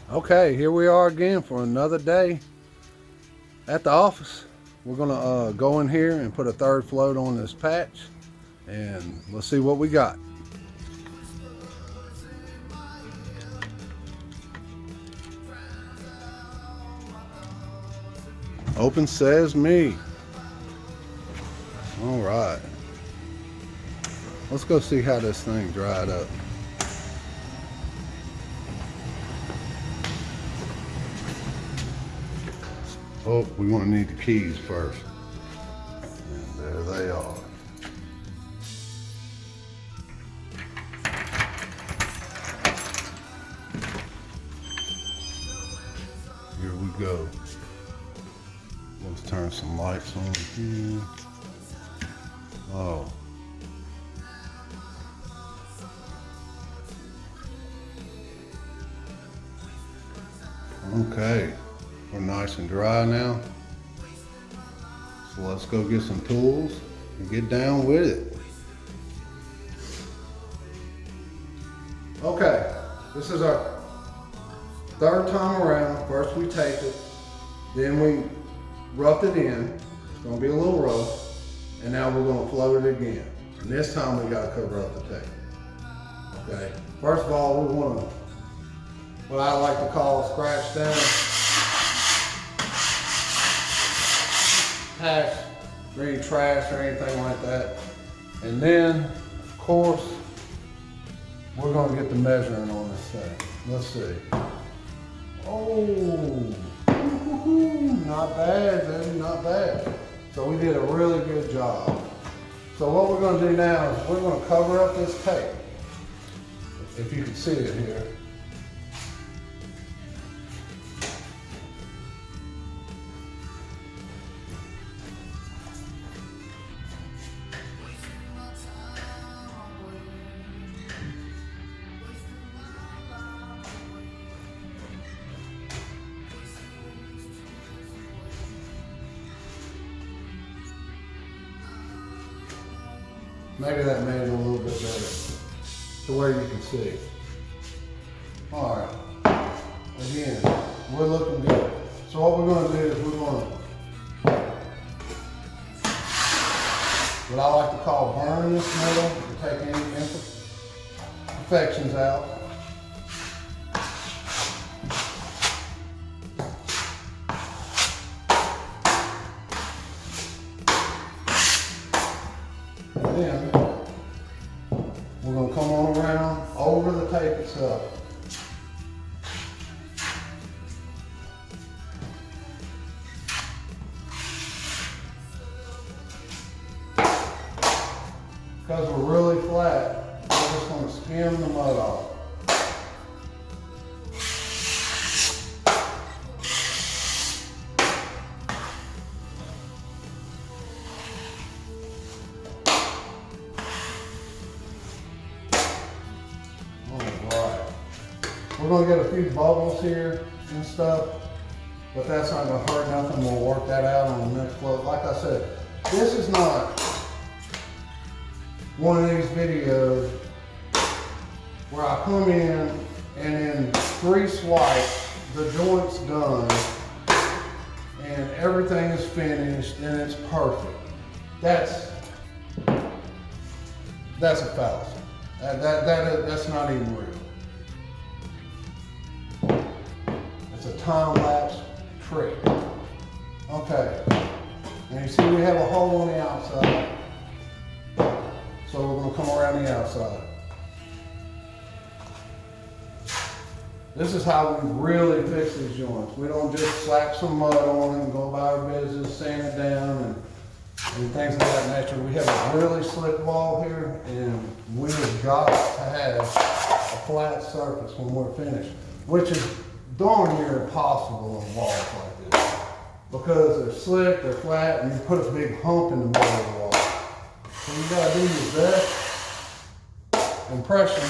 Okay, here we are again for another day at the office. We're gonna go in here and put a third float on this patch, and let's see what we got. Open says me. All right, let's go see how this thing dried up. Oh, we want to need the keys first. And there they are. Here we go. Let's turn some lights on here. Oh. Okay. We're nice and dry now. So let's go get some tools and get down with it. Okay, this is our third time around. First we taped it, then we roughed it in. It's gonna be a little rough. And now we're gonna float it again. And this time we gotta cover up the tape. Okay, first of all, we wanna, what I like to call scratch down. Hash or any trash or anything like that. And then, of course, we're gonna get the measuring on this thing. Let's see. Oh, not bad, baby, not bad. So we did a really good job. So what we're gonna do now is we're gonna cover up this tape. If you can see it here. Maybe that made it a little bit better to where you can see. All right, again, we're looking good. So what we're gonna do is we're gonna, what I like to call burn this metal to take any imperfections out. Then we're going to come on around over the tape itself. Because we're really flat, we're just going to skim the mud off. We're going to get a few bubbles here and stuff, but that's not going to hurt nothing. We'll work that out on the next float. Like I said, this is not one of these videos where I come in and in 3 swipes, the joint's done and everything is finished and it's perfect. That's a fallacy. That's not even real. It's a time-lapse trick. Okay, and you see we have a hole on the outside, so we're going to come around the outside. This is how we really fix these joints. We don't just slap some mud on it and go about our business, sand it down and things of that nature. We have a really slick wall here, and we've got to have a flat surface when we're finished, which is darn near impossible on walls like this, because they're slick, they're flat, and you put a big hump in the middle of the wall. So you gotta do your best impression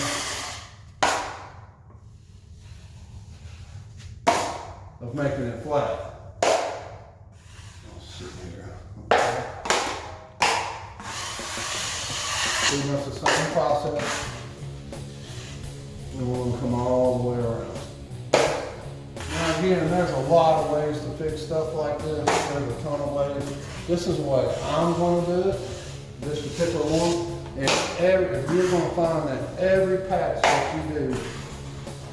of making it flat. Let's see here. Okay. Pretty much the same process. And we're gonna come all the way around. again, there's a lot of ways to fix stuff like this. There's a ton of ways. This is the way I'm gonna do it, this particular one. And you're gonna find that every patch that you do,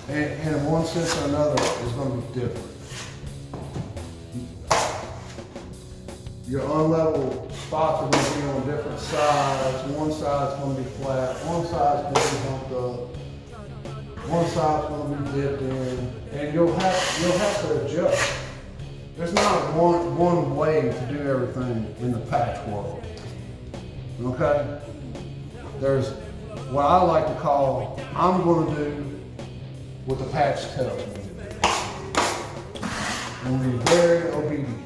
and in one sense or another, is gonna be different. Your unlevel spots are gonna be on different sides. One side's gonna be flat, one side's gonna be bumped up, one side's gonna be dipped in, and you'll have to adjust. There's not one way to do everything in the patch world. Okay? There's what I like to call, I'm gonna do what the patch tells me to do. And be very obedient.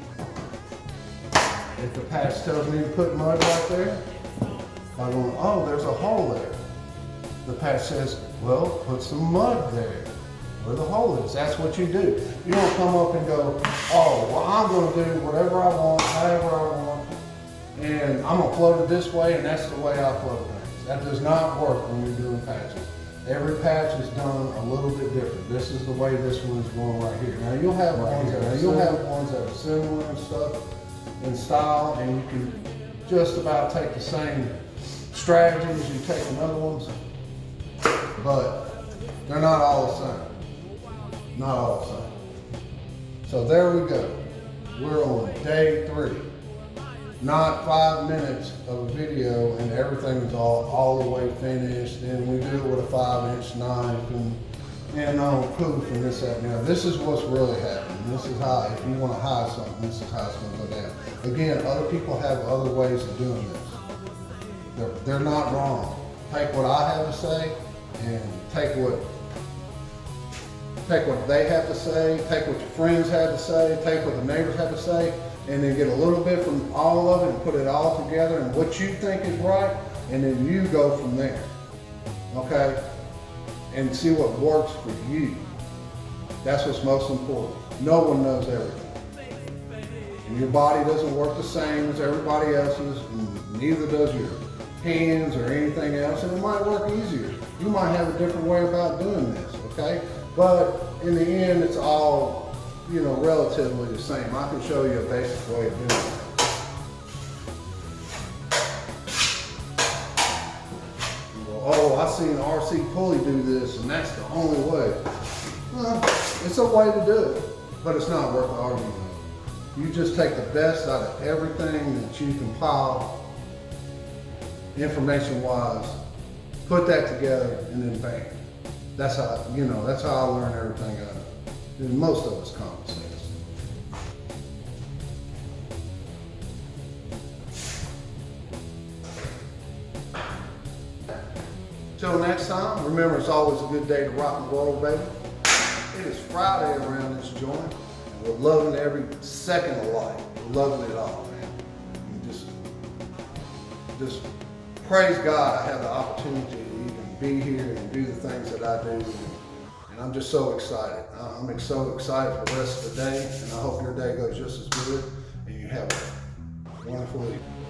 If the patch tells me to put mud right there, I'm going, oh, there's a hole there. The patch says, well, put some mud there where the hole is. That's what you do. You don't come up and go, oh, well, I'm going to do whatever I want, however I want, and I'm going to float it this way, and that's the way I float things. That does not work when you're doing patches. Every patch is done a little bit different. This is the way this one's going right here. Now you'll have ones that are similar and stuff in style, and you can just about take the same strategy as you take in other ones, but they're not all the same. Not all the same. So there we go. We're on day 3. Not 5 minutes of a video and everything is all the way finished, and we do it with a 5-inch knife and poof and this, that, and the other. This is what's really happening. This is how, if you want to hide something, this is how it's going to go down. Again, other people have other ways of doing this. They're not wrong. Take what I have to say and take what they have to say, take what your friends have to say, take what the neighbors have to say, and then get a little bit from all of it and put it all together and what you think is right, and then you go from there, okay? And see what works for you. That's what's most important. No one knows everything. And your body doesn't work the same as everybody else's, and neither does your hands or anything else, and it might work easier. You might have a different way about doing this, okay? But in the end, it's all, relatively the same. I can show you a basic way of doing it. Oh, I seen RC Pulley do this, and that's the only way. Well, it's a way to do it, but it's not worth the argument. You just take the best out of everything that you compile, information-wise, put that together, and then bang. That's how, that's how I learn everything out of it. And most of it's common sense. Till next time, remember it's always a good day to rock and roll, baby. It is Friday around this joint, and we're loving every second of life. We're loving it all, man. And just praise God I have the opportunity to even be here and do the things that I do. And I'm just so excited. I'm so excited for the rest of the day, and I hope your day goes just as good, and you have a wonderful evening.